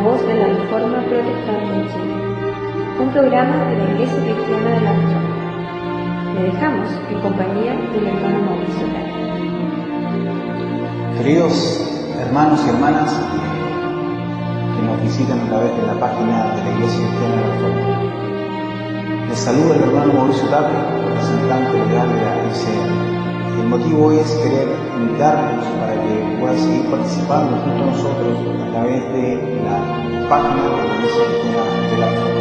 La voz de la Reforma Protestante en Chile, un programa de la Iglesia Cristiana de la Reforma. Le dejamos en compañía del hermano Mauricio Tapia. Queridos hermanos y hermanas que nos visitan a través de la página de la Iglesia Cristiana de la Reforma, les saluda el hermano Mauricio Tapia, representante legal de la ICN. El motivo hoy es querer invitarlos para que puedan seguir participando junto a nosotros a través de la página de la Iglesia Cristiana de la Reforma,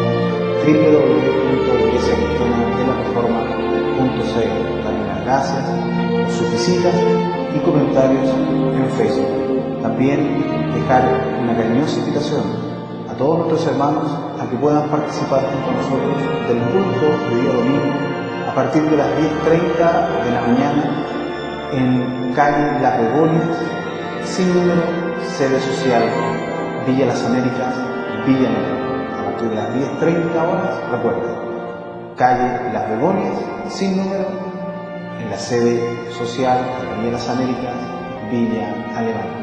www.iglesiacristianadelareforma.cl. Darles las gracias por sus visitas y comentarios en Facebook. También dejar una cariñosa invitación a todos nuestros hermanos a que puedan participar junto a nosotros del culto de día domingo a partir de las 10:30 de la mañana en calle Las Begonias, sin número, sede social, Villa Las Américas, Villa Nueva. A partir de las 10:30 horas, recuerden, calle Las Begonias, sin número, en la sede social de Villa Las Américas, Villa Alemana.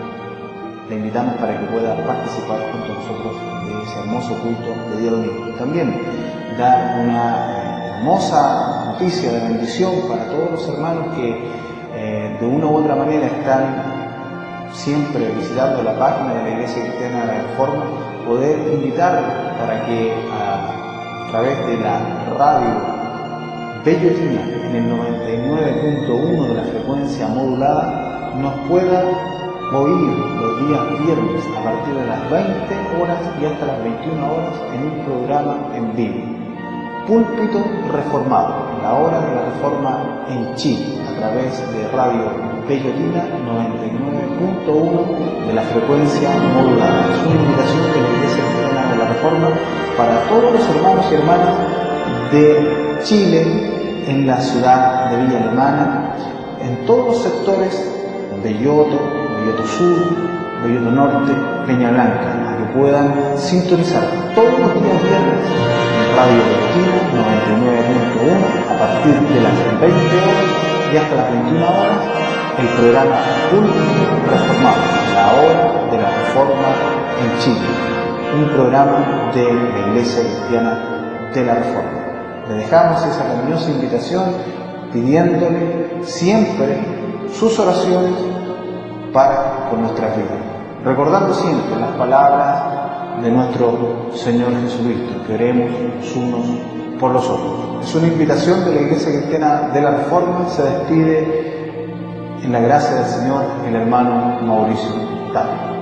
Le invitamos para que pueda participar junto a nosotros de ese hermoso culto de día domingo. También dar una hermosa noticia de bendición para todos los hermanos que de una u otra manera están siempre visitando la página de la Iglesia Cristiana de la Reforma, poder invitarlos para que a través de la radio Bellotina en el 99.1 de la frecuencia modulada nos pueda oír los días viernes a partir de las 20 horas y hasta las 21 horas en un programa en vivo. Púlpito Reformado, la hora de la Reforma en Chile, a través de Radio Bellotina 99.1 de la frecuencia modulada. Es una invitación de la Iglesia Cristiana de la Reforma para todos los hermanos y hermanas de Chile, en la ciudad de Villa Alemana, en todos los sectores, Belloto, Belloto Sur, Belloto Norte, Peña Blanca, a que puedan sintonizar todos los días viernes en Radio Bellotina 99.1 a partir de las 20 horas y hasta las 21 horas el programa Púlpito Reformado, la hora de la Reforma en Chile, un programa de la Iglesia Cristiana de la Reforma. Le dejamos esa cariñosa invitación pidiéndole siempre sus oraciones para con nuestras vidas, recordando siempre las palabras de nuestro Señor Jesucristo, que oremos los unos por los otros. Es una invitación de la Iglesia Cristiana de la Reforma. Se despide en la gracia del Señor el hermano Mauricio Tapia.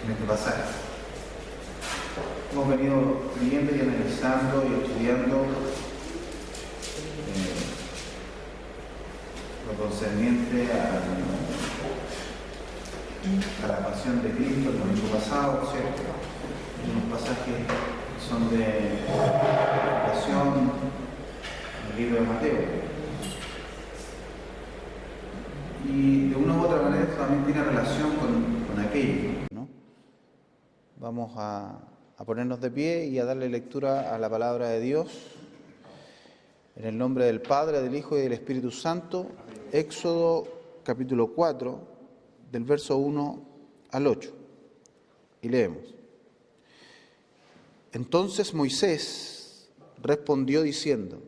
En este pasaje hemos venido leyendo y analizando y estudiando lo concerniente a la pasión de Cristo el domingo pasado, ¿cierto? Unos pasajes que son de pasión del libro de Mateo. y de una u otra manera esto también tiene relación con aquello, ¿no? Vamos a ponernos de pie y a darle lectura a la palabra de Dios. En el nombre del Padre, del Hijo y del Espíritu Santo. Éxodo capítulo 4, del verso 1 al 8. Y leemos. Entonces Moisés respondió diciendo: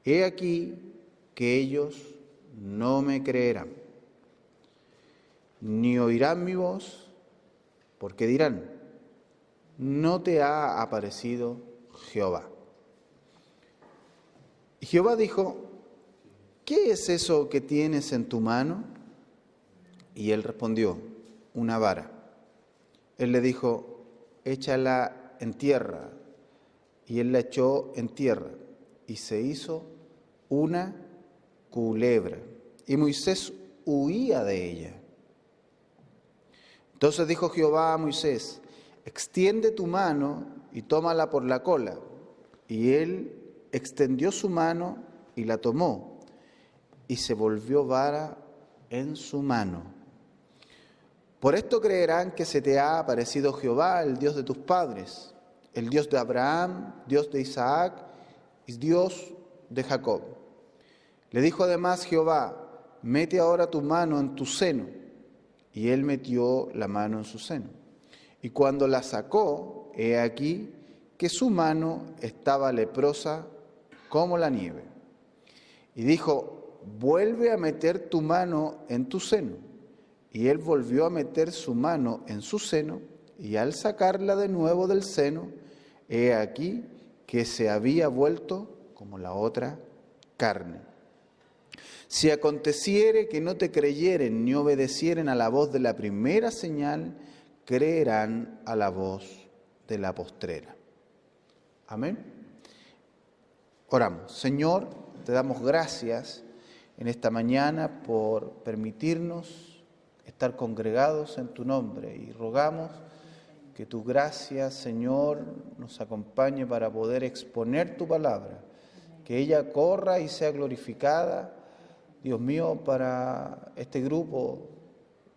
He aquí que ellos no me creerán, ni oirán mi voz, porque dirán: no te ha aparecido Jehová. Y Jehová dijo: ¿qué es eso que tienes en tu mano? Y él respondió: una vara. Él le dijo: échala en tierra. Y él la echó en tierra, y se hizo una culebra. Y Moisés huía de ella. Entonces dijo Jehová a Moisés: extiende tu mano y tómala por la cola. Y él extendió su mano y la tomó, y se volvió vara en su mano. Por esto creerán que se te ha aparecido Jehová, el Dios de tus padres, el Dios de Abraham, Dios de Isaac y Dios de Jacob. Le dijo además Jehová: mete ahora tu mano en tu seno. Y él metió la mano en su seno. Y cuando la sacó, he aquí que su mano estaba leprosa como la nieve. Y dijo: vuelve a meter tu mano en tu seno. Y él volvió a meter su mano en su seno, y al sacarla de nuevo del seno, he aquí que se había vuelto como la otra carne. Si aconteciere que no te creyeren ni obedecieren a la voz de la primera señal, creerán a la voz de la postrera. Amén. Oramos. Señor, te damos gracias en esta mañana por permitirnos estar congregados en tu nombre y rogamos que tu gracia, Señor, nos acompañe para poder exponer tu palabra, que ella corra y sea glorificada, Dios mío, para este grupo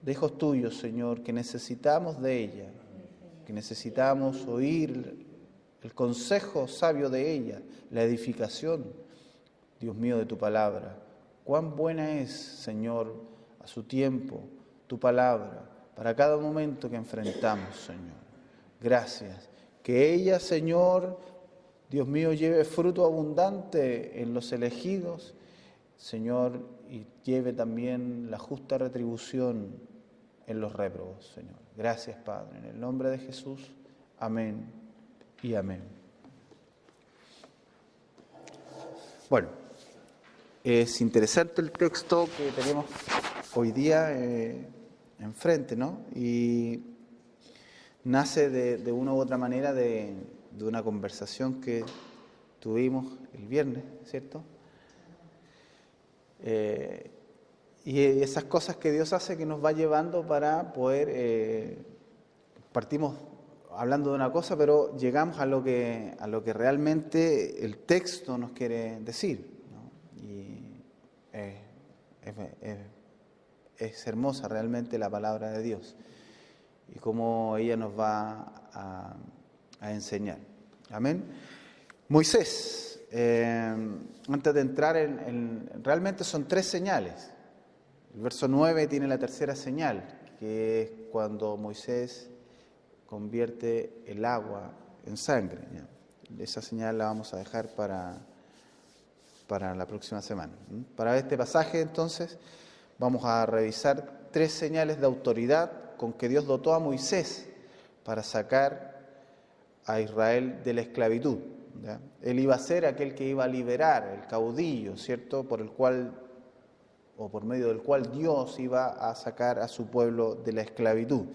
de hijos tuyos, Señor, que necesitamos de ella, que necesitamos oír el consejo sabio de ella, la edificación, Dios mío, de tu palabra. Cuán buena es, Señor, a su tiempo, tu palabra, para cada momento que enfrentamos, Señor. Gracias. Que ella, Señor, Dios mío, lleve fruto abundante en los elegidos, Señor, y lleve también la justa retribución en los réprobos, Señor. Gracias, Padre. En el nombre de Jesús, amén y amén. Bueno, es interesante el texto que tenemos hoy día enfrente, ¿no? Y nace de una u otra manera de una conversación que tuvimos el viernes, ¿cierto? Y esas cosas que Dios hace que nos va llevando para poder, partimos hablando de una cosa, pero llegamos a lo que realmente el texto nos quiere decir, ¿no? Y es hermosa realmente la palabra de Dios y cómo ella nos va a enseñar. Amén. Moisés. Antes de entrar realmente son 3 señales. El verso 9 tiene la tercera señal, que es cuando Moisés convierte el agua en sangre. Esa señal la vamos a dejar para la próxima semana. Para este pasaje, entonces, vamos a revisar 3 señales de autoridad con que Dios dotó a Moisés para sacar a Israel de la esclavitud. ¿Ya? Él iba a ser aquel que iba a liberar, el caudillo, ¿cierto? Por medio del cual Dios iba a sacar a su pueblo de la esclavitud.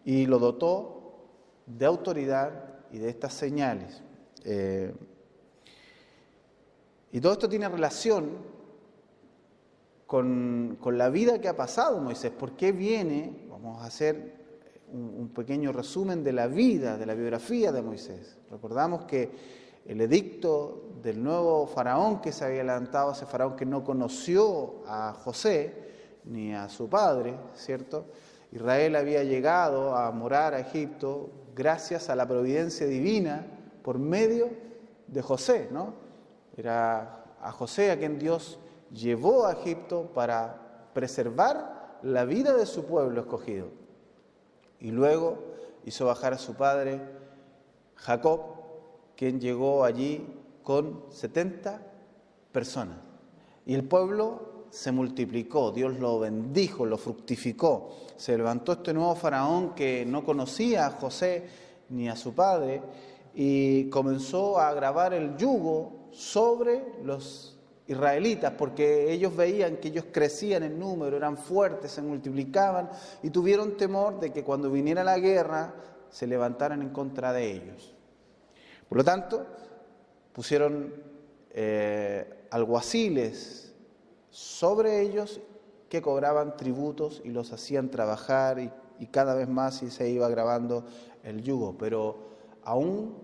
Y lo dotó de autoridad y de estas señales. Y todo esto tiene relación con la vida que ha pasado Moisés. ¿Por qué viene? Vamos a hacer un pequeño resumen de la vida, de la biografía de Moisés. Recordamos que el edicto del nuevo faraón que se había levantado, ese faraón que no conoció a José ni a su padre, ¿cierto? Israel había llegado a morar a Egipto gracias a la providencia divina por medio de José, ¿no? Era a José a quien Dios llevó a Egipto para preservar la vida de su pueblo escogido. Y luego hizo bajar a su padre Jacob, quien llegó allí con 70 personas. Y el pueblo se multiplicó, Dios lo bendijo, lo fructificó. Se levantó este nuevo faraón que no conocía a José ni a su padre y comenzó a agravar el yugo sobre los israelitas, porque ellos veían que ellos crecían en número, eran fuertes, se multiplicaban y tuvieron temor de que cuando viniera la guerra se levantaran en contra de ellos. Por lo tanto, pusieron alguaciles sobre ellos que cobraban tributos y los hacían trabajar y cada vez más y se iba agravando el yugo. Pero aún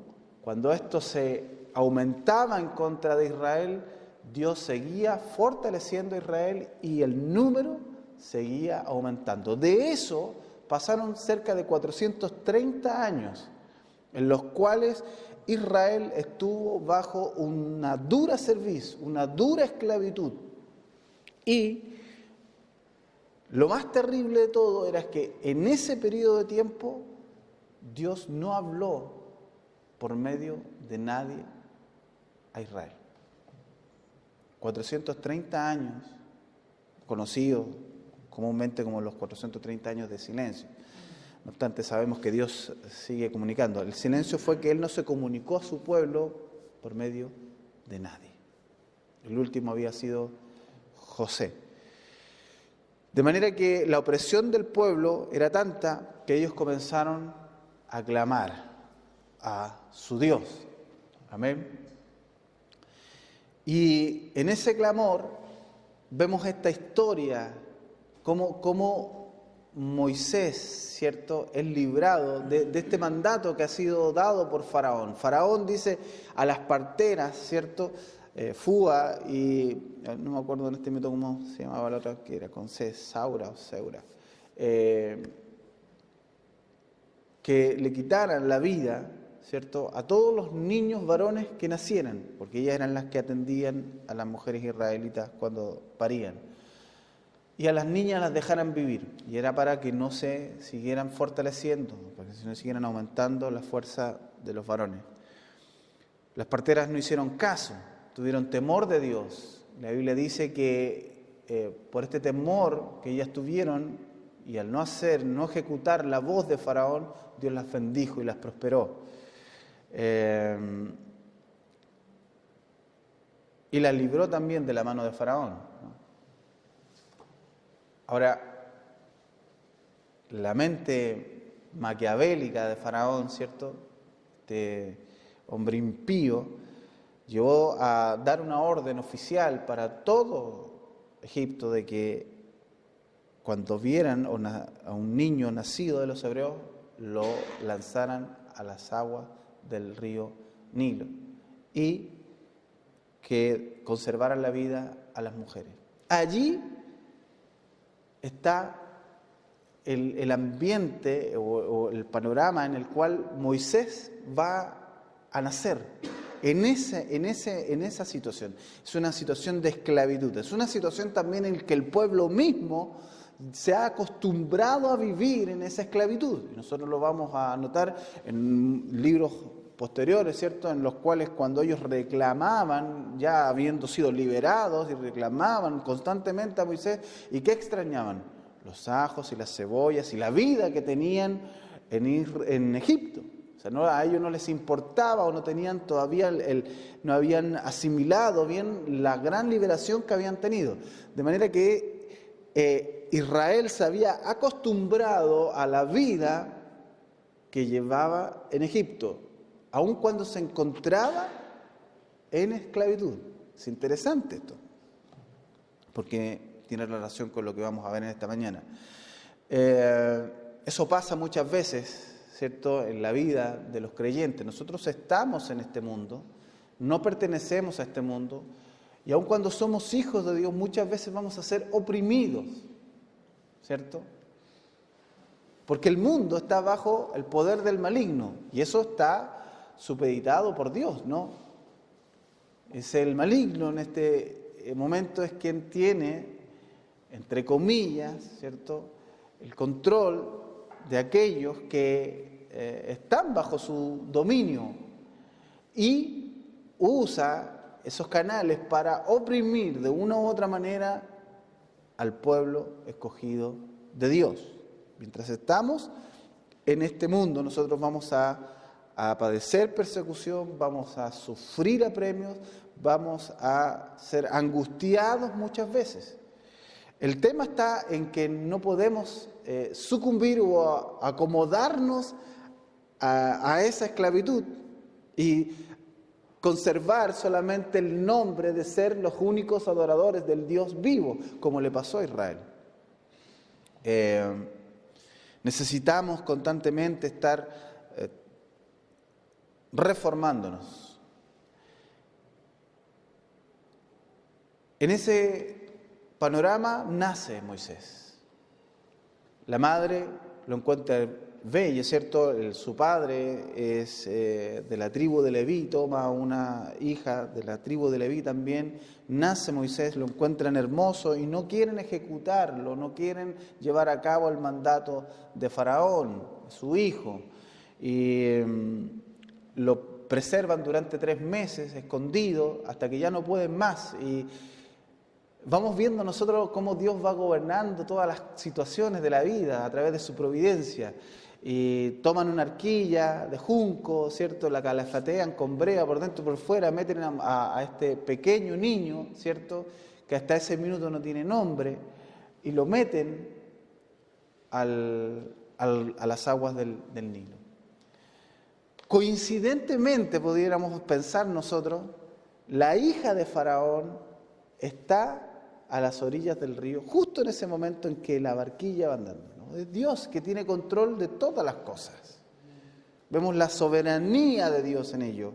cuando esto se aumentaba en contra de Israel, Dios seguía fortaleciendo a Israel y el número seguía aumentando. De eso pasaron cerca de 430 años en los cuales Israel estuvo bajo una dura cerviz, una dura esclavitud. Y lo más terrible de todo era que en ese periodo de tiempo Dios no habló por medio de nadie a Israel. 430 años, conocidos comúnmente como los 430 años de silencio. No obstante, sabemos que Dios sigue comunicando. El silencio fue que Él no se comunicó a su pueblo por medio de nadie. El último había sido José. De manera que la opresión del pueblo era tanta que ellos comenzaron a clamar a su Dios. Amén. Y en ese clamor vemos esta historia, cómo Moisés, ¿cierto?, es librado de este mandato que ha sido dado por Faraón. Faraón dice a las parteras, ¿cierto?, Fúa y no me acuerdo en este momento cómo se llamaba la otra, que era con C, Saura o Seura, que le quitaran la vida, ¿cierto?, a todos los niños varones que nacieran, porque ellas eran las que atendían a las mujeres israelitas cuando parían. Y a las niñas las dejaran vivir, y era para que no se siguieran fortaleciendo, para que no siguieran aumentando la fuerza de los varones. Las parteras no hicieron caso, tuvieron temor de Dios. La Biblia dice que por este temor que ellas tuvieron, y al no ejecutar la voz de Faraón, Dios las bendijo y las prosperó. Y las libró también de la mano de Faraón, ¿no? Ahora, la mente maquiavélica de Faraón, ¿cierto?, este hombre impío, llevó a dar una orden oficial para todo Egipto de que cuando vieran a un niño nacido de los hebreos, lo lanzaran a las aguas del río Nilo y que conservaran la vida a las mujeres. Allí está el ambiente o el panorama en el cual Moisés va a nacer, en esa situación. Es una situación de esclavitud, es una situación también en que el pueblo mismo se ha acostumbrado a vivir en esa esclavitud. Y nosotros lo vamos a notar en libros posteriores, ¿cierto?, en los cuales cuando ellos reclamaban, ya habiendo sido liberados, y reclamaban constantemente a Moisés, ¿y qué extrañaban? Los ajos y las cebollas y la vida que tenían en Egipto. O sea, a ellos no les importaba o no tenían todavía, no habían asimilado bien la gran liberación que habían tenido. De manera que Israel se había acostumbrado a la vida que llevaba en Egipto, aun cuando se encontraba en esclavitud. Es interesante esto, porque tiene relación con lo que vamos a ver en esta mañana. Eso pasa muchas veces, ¿cierto?, en la vida de los creyentes. Nosotros estamos en este mundo, no pertenecemos a este mundo, y aun cuando somos hijos de Dios, muchas veces vamos a ser oprimidos, ¿cierto? Porque el mundo está bajo el poder del maligno, y eso está supeditado por Dios, ¿no? Es el maligno en este momento es quien tiene, entre comillas, ¿cierto?, el control de aquellos que están bajo su dominio y usa esos canales para oprimir de una u otra manera al pueblo escogido de Dios. Mientras estamos en este mundo, nosotros vamos a padecer persecución, vamos a sufrir apremios, vamos a ser angustiados muchas veces. El tema está en que no podemos sucumbir o acomodarnos a esa esclavitud y conservar solamente el nombre de ser los únicos adoradores del Dios vivo, como le pasó a Israel. Necesitamos constantemente estar reformándonos. En ese panorama nace Moisés. La madre lo encuentra bello, ¿cierto? Su padre es de la tribu de Leví, toma una hija de la tribu de Leví también. Nace Moisés, lo encuentran hermoso y no quieren ejecutarlo, no quieren llevar a cabo el mandato de Faraón, su hijo. Y lo preservan durante 3 meses, escondido, hasta que ya no pueden más. Y vamos viendo nosotros cómo Dios va gobernando todas las situaciones de la vida a través de su providencia. Y toman una arquilla de junco, ¿cierto? La calafatean con brea por dentro y por fuera, meten a este pequeño niño, ¿cierto?, que hasta ese minuto no tiene nombre, y lo meten a las aguas del Nilo. Coincidentemente, pudiéramos pensar nosotros, la hija de Faraón está a las orillas del río, justo en ese momento en que la barquilla va andando, ¿no? Es Dios que tiene control de todas las cosas. Vemos la soberanía de Dios en ello.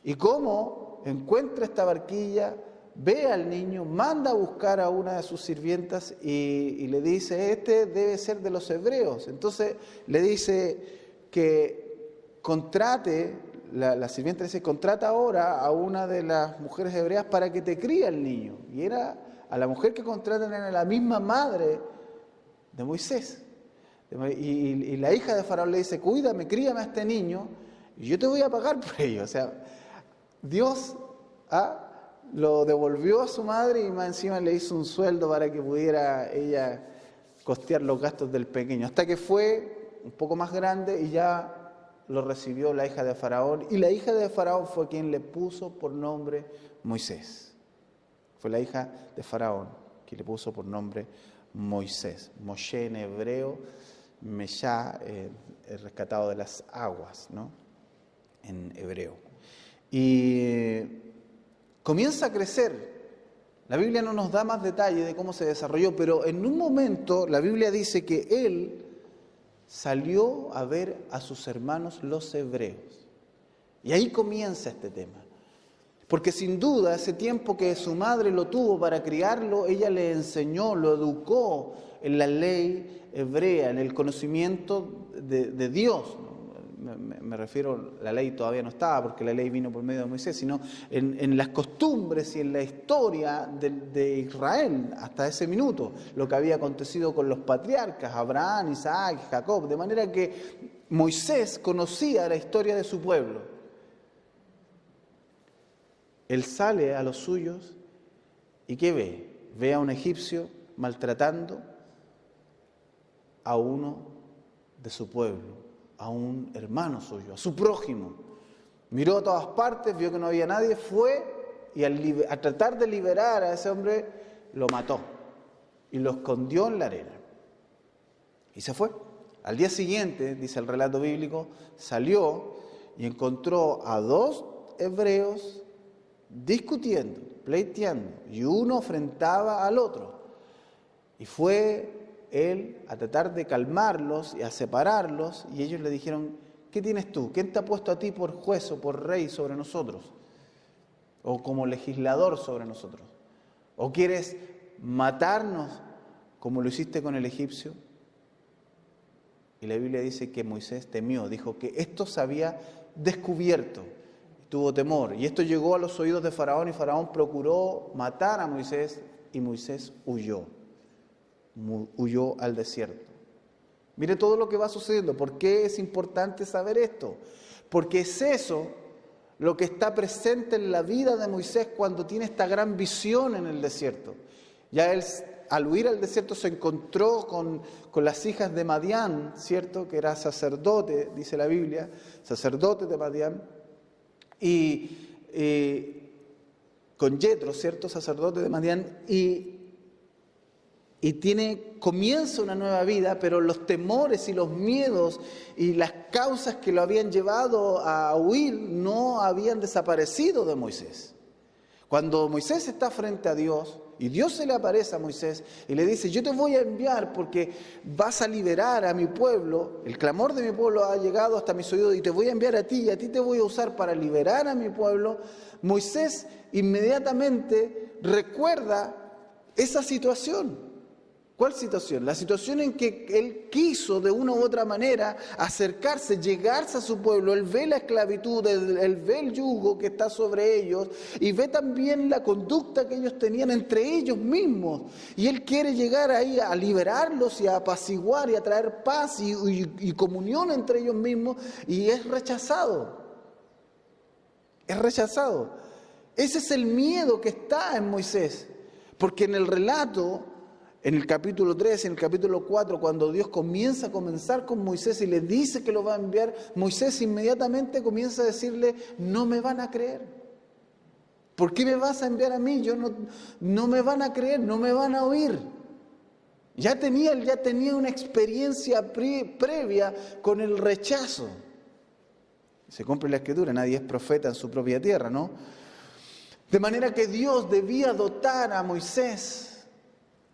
Y cómo encuentra esta barquilla, ve al niño, manda a buscar a una de sus sirvientas y le dice, este debe ser de los hebreos. Entonces le dice que contrate, la sirvienta le dice, contrata ahora a una de las mujeres hebreas para que te críe al niño. Y a la mujer que contratan era la misma madre de Moisés. Y la hija de Faraón le dice, cuídame, críame a este niño y yo te voy a pagar por ello. O sea, Dios lo devolvió a su madre y más encima le hizo un sueldo para que pudiera ella costear los gastos del pequeño. Hasta que fue un poco más grande y ya lo recibió la hija de Faraón. Y la hija de Faraón fue quien le puso por nombre Moisés. Fue la hija de Faraón que le puso por nombre Moisés. Moshe en hebreo, Meshá, el rescatado de las aguas, ¿no?, en hebreo. Y comienza a crecer. La Biblia no nos da más detalle de cómo se desarrolló, pero en un momento la Biblia dice que él salió a ver a sus hermanos los hebreos. Y ahí comienza este tema. Porque sin duda ese tiempo que su madre lo tuvo para criarlo, ella le enseñó, lo educó en la ley hebrea, en el conocimiento de Dios. Me refiero, la ley todavía no estaba porque la ley vino por medio de Moisés, sino en las costumbres y en la historia de Israel hasta ese minuto, lo que había acontecido con los patriarcas, Abraham, Isaac, Jacob, de manera que Moisés conocía la historia de su pueblo. Él sale a los suyos y ¿qué ve? Ve a un egipcio maltratando a uno de su pueblo, a un hermano suyo, a su prójimo. Miró a todas partes, vio que no había nadie, fue y a tratar de liberar a ese hombre, lo mató y lo escondió en la arena. Y se fue. Al día siguiente, dice el relato bíblico, salió y encontró a 2 hebreos discutiendo, pleiteando, y uno enfrentaba al otro. Y fue él a tratar de calmarlos y a separarlos, y ellos le dijeron, ¿qué tienes tú? ¿Quién te ha puesto a ti por juez o por rey sobre nosotros? o como legislador sobre nosotros? ¿O quieres matarnos como lo hiciste con el egipcio? Y la Biblia dice que Moisés temió, dijo que esto se había descubierto, tuvo temor. Y esto llegó a los oídos de Faraón y Faraón procuró matar a Moisés y Moisés huyó al desierto. Mire todo lo que va sucediendo. ¿Por qué es importante saber esto? Porque es eso lo que está presente en la vida de Moisés cuando tiene esta gran visión en el desierto. Ya él, al huir al desierto, se encontró con las hijas de Madián, ¿cierto? Que era sacerdote, dice la Biblia, sacerdote de Madián, y con Yetro, ¿cierto? Sacerdote de Madián, y comienza una nueva vida, pero los temores y los miedos y las causas que lo habían llevado a huir no habían desaparecido de Moisés. Cuando Moisés está frente a Dios y Dios se le aparece a Moisés y le dice: yo te voy a enviar porque vas a liberar a mi pueblo, el clamor de mi pueblo ha llegado hasta mis oídos y te voy a enviar a ti y a ti te voy a usar para liberar a mi pueblo, Moisés inmediatamente recuerda esa situación. ¿Cuál situación? La situación en que él quiso de una u otra manera acercarse, llegarse a su pueblo. Él ve la esclavitud, él ve el yugo que está sobre ellos y ve también la conducta que ellos tenían entre ellos mismos. Y él quiere llegar ahí a liberarlos y a apaciguar y a traer paz y comunión entre ellos mismos, y es rechazado. Es rechazado. Ese es el miedo que está en Moisés, porque en el relato, en el capítulo 3, en el capítulo 4, cuando Dios comienza con Moisés y le dice que lo va a enviar, Moisés inmediatamente comienza a decirle: no me van a creer. ¿Por qué me vas a enviar a mí? No me van a creer, no me van a oír. Él ya tenía una experiencia previa con el rechazo. Se cumple la Escritura, nadie es profeta en su propia tierra, ¿no? De manera que Dios debía dotar a Moisés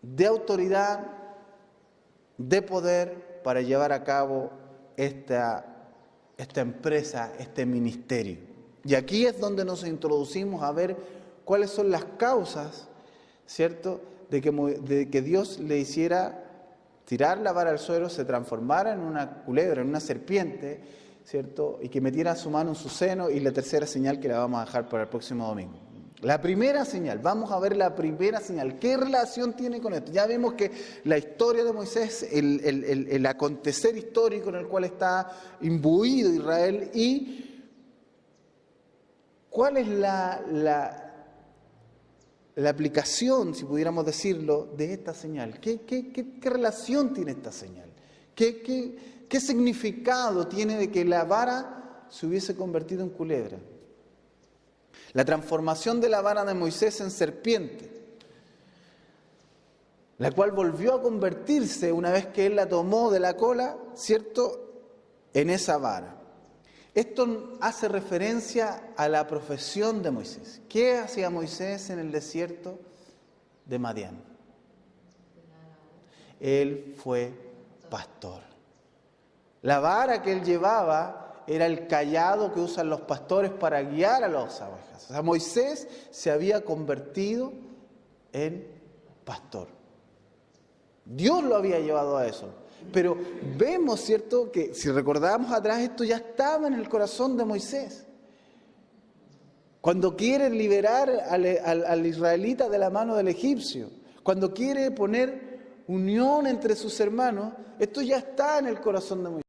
de autoridad, de poder para llevar a cabo esta empresa, este ministerio. Y aquí es donde nos introducimos a ver cuáles son las causas, ¿cierto?, de que Dios le hiciera tirar la vara al suelo, se transformara en una culebra, en una serpiente, ¿cierto?, y que metiera su mano en su seno, y la tercera señal que la vamos a dejar para el próximo domingo. La primera señal, vamos a ver la primera señal. ¿Qué relación tiene con esto? Ya vemos que la historia de Moisés, el acontecer histórico en el cual está imbuido Israel, y cuál es la aplicación, si pudiéramos decirlo, de esta señal. ¿Qué relación tiene esta señal? ¿Qué significado tiene de que la vara se hubiese convertido en culebra? La transformación de la vara de Moisés en serpiente, la cual volvió a convertirse, una vez que él la tomó de la cola, ¿cierto?, en esa vara. Esto hace referencia a la profesión de Moisés. ¿Qué hacía Moisés en el desierto de Madián? Él fue pastor. La vara que él llevaba era el cayado que usan los pastores para guiar a las ovejas. O sea, Moisés se había convertido en pastor. Dios lo había llevado a eso. Pero vemos, ¿cierto?, que si recordamos atrás, esto ya estaba en el corazón de Moisés. Cuando quiere liberar al israelita de la mano del egipcio, cuando quiere poner unión entre sus hermanos, esto ya está en el corazón de Moisés.